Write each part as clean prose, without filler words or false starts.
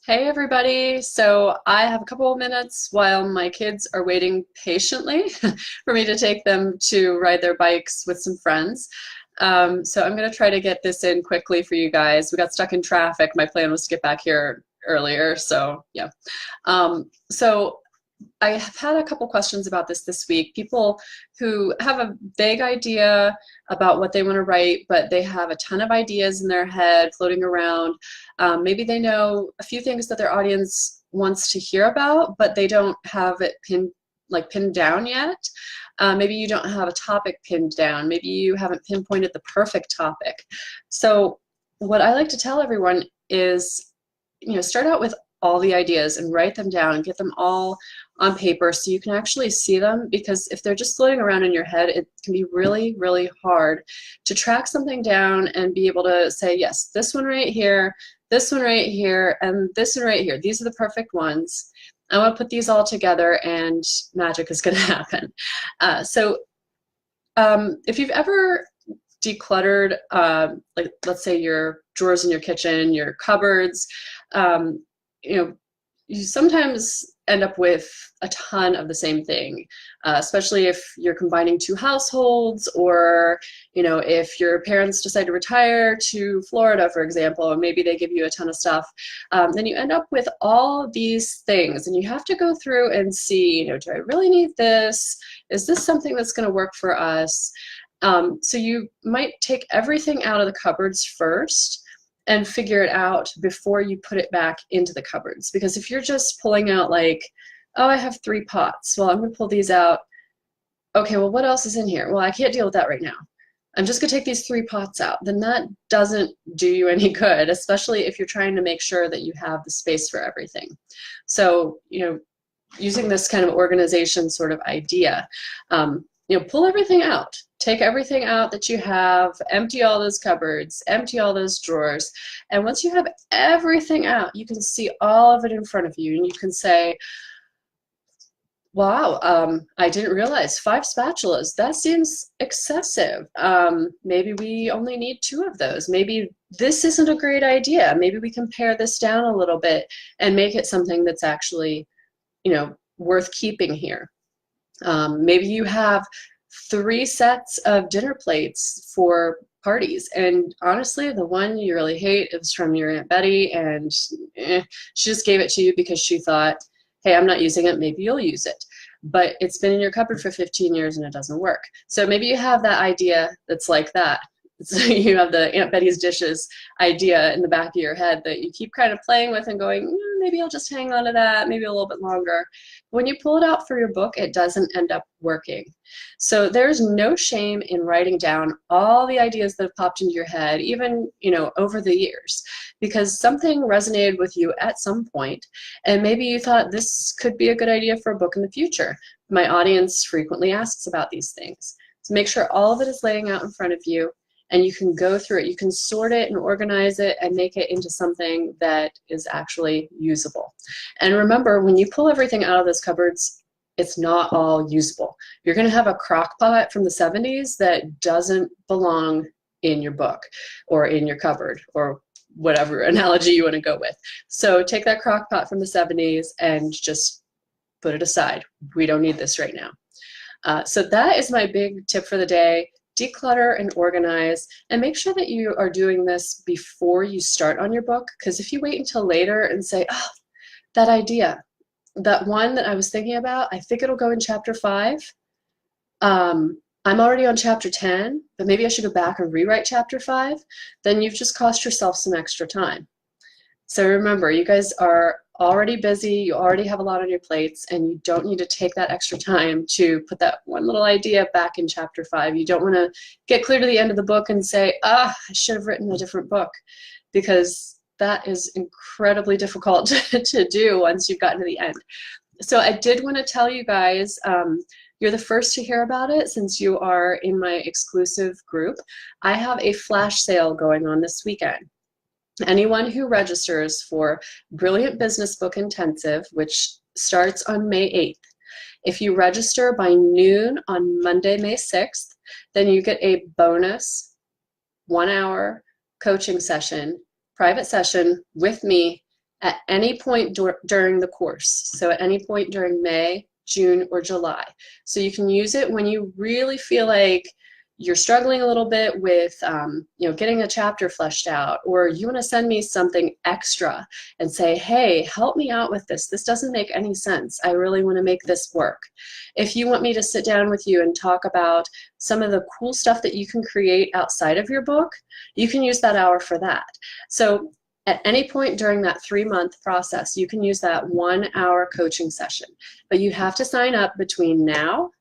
Hey everybody. So I have a couple of minutes while my kids are waiting patiently for me to take them to ride their bikes with some friends. So I'm going to try to get this in quickly for you guys. We got stuck in traffic. My plan was to get back here earlier. So yeah. So I have had a couple questions about this week. People who have a vague idea about what they want to write, but they have a ton of ideas in their head floating around. Maybe they know a few things that their audience wants to hear about, but they don't have it pinned down yet. Maybe you don't have a topic pinned down. Maybe you haven't pinpointed the perfect topic. So what I like to tell everyone is, start out with all the ideas and write them down and get them all on paper so you can actually see them, because if they're just floating around in your head, it can be really, really hard to track something down and be able to say, yes, this one right here, this one right here, and this one right here. These are the perfect ones. I want to put these all together and magic is going to happen. If you've ever decluttered, like let's say your drawers in your kitchen, your cupboards, you sometimes end up with a ton of the same thing, especially if you're combining two households, or if your parents decide to retire to Florida, for example, and maybe they give you a ton of stuff, then you end up with all these things, and you have to go through and see, do I really need this? Is this something that's going to work for us? So you might take everything out of the cupboards first and figure it out before you put it back into the cupboards. Because if you're just pulling out like, oh, I have 3 pots. Well, I'm going to pull these out. Okay, well, what else is in here? Well, I can't deal with that right now. I'm just going to take these 3 pots out. Then that doesn't do you any good, especially if you're trying to make sure that you have the space for everything. So, using this kind of organization sort of idea, pull everything out. Take everything out that you have, empty all those cupboards, empty all those drawers. And once you have everything out, you can see all of it in front of you, and you can say, wow, I didn't realize 5 spatulas. That seems excessive. Maybe we only need 2 of those. Maybe this isn't a great idea. Maybe we can pare this down a little bit and make it something that's actually, worth keeping here. Maybe you have 3 sets of dinner plates for parties, and honestly, the one you really hate is from your Aunt Betty, and she just gave it to you because she thought, hey, I'm not using it, maybe you'll use it. But it's been in your cupboard for 15 years and it doesn't work. So maybe you have that idea that's like that. So you have the Aunt Betty's dishes idea in the back of your head that you keep kind of playing with and going, maybe I'll just hang on to that, maybe a little bit longer. When you pull it out for your book, it doesn't end up working. So there's no shame in writing down all the ideas that have popped into your head, even, over the years, because something resonated with you at some point, and maybe you thought this could be a good idea for a book in the future. My audience frequently asks about these things. So make sure all of it is laying out in front of you, and you can go through it. You can sort it and organize it and make it into something that is actually usable. And remember, when you pull everything out of those cupboards, it's not all usable. You're going to have a crock pot from the 70s that doesn't belong in your book or in your cupboard, or whatever analogy you want to go with. So take that crock pot from the 70s and just put it aside. We don't need this right now. So that is my big tip for the day. Declutter and organize, and make sure that you are doing this before you start on your book, because if you wait until later and say, oh, that idea, that one that I was thinking about, I think it'll go in chapter 5. I'm already on chapter 10, but maybe I should go back and rewrite chapter 5. Then you've just cost yourself some extra time. So remember, you guys are already busy, you already have a lot on your plates, and you don't need to take that extra time to put that one little idea back in chapter 5. You don't want to get clear to the end of the book and say, I should have written a different book, because that is incredibly difficult to do once you've gotten to the end. So I did want to tell you guys, you're the first to hear about it since you are in my exclusive group. I have a flash sale going on this weekend. Anyone who registers for Brilliant Business Book Intensive, which starts on May 8th, if you register by noon on Monday, May 6th, then you get a bonus 1-hour coaching session, private session with me at any point during the course. So at any point during May, June, or July. So you can use it when you really feel like you're struggling a little bit with getting a chapter fleshed out, or you want to send me something extra and say, hey, help me out with this. This doesn't make any sense. I really want to make this work. If you want me to sit down with you and talk about some of the cool stuff that you can create outside of your book, you can use that hour for that. So at any point during that 3-month process, you can use that 1-hour coaching session. But you have to sign up between now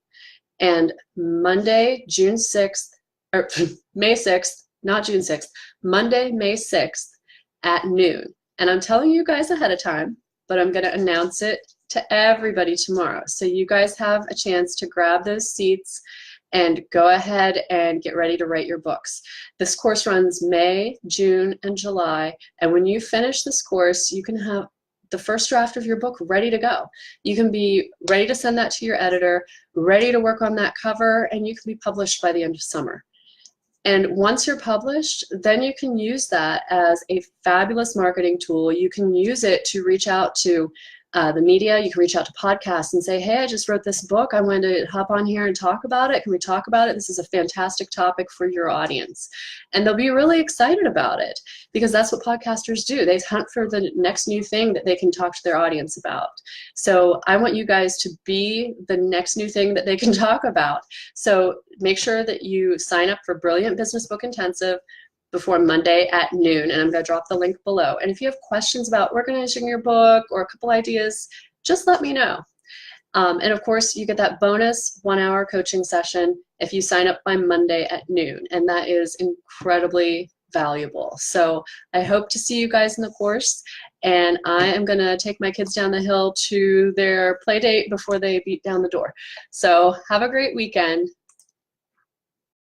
and Monday, June 6th, or May 6th, not June 6th, Monday, May 6th at noon. And I'm telling you guys ahead of time, but I'm going to announce it to everybody tomorrow. So you guys have a chance to grab those seats and go ahead and get ready to write your books. This course runs May, June, and July. And when you finish this course, you can have the first draft of your book ready to go. You can be ready to send that to your editor, ready to work on that cover, and you can be published by the end of summer. And once you're published, then you can use that as a fabulous marketing tool. You can use it to reach out to the media. You can reach out to podcasts and say, hey, I just wrote this book. I wanted to hop on here and talk about it. Can we talk about it? This is a fantastic topic for your audience. And they'll be really excited about it, because that's what podcasters do. They hunt for the next new thing that they can talk to their audience about. So I want you guys to be the next new thing that they can talk about. So make sure that you sign up for Brilliant Business Book Intensive before Monday at noon, and I'm going to drop the link below. And if you have questions about organizing your book or a couple ideas, just let me know. And of course, you get that bonus 1-hour coaching session if you sign up by Monday at noon, and that is incredibly valuable. So I hope to see you guys in the course, and I am going to take my kids down the hill to their play date before they beat down the door. So have a great weekend.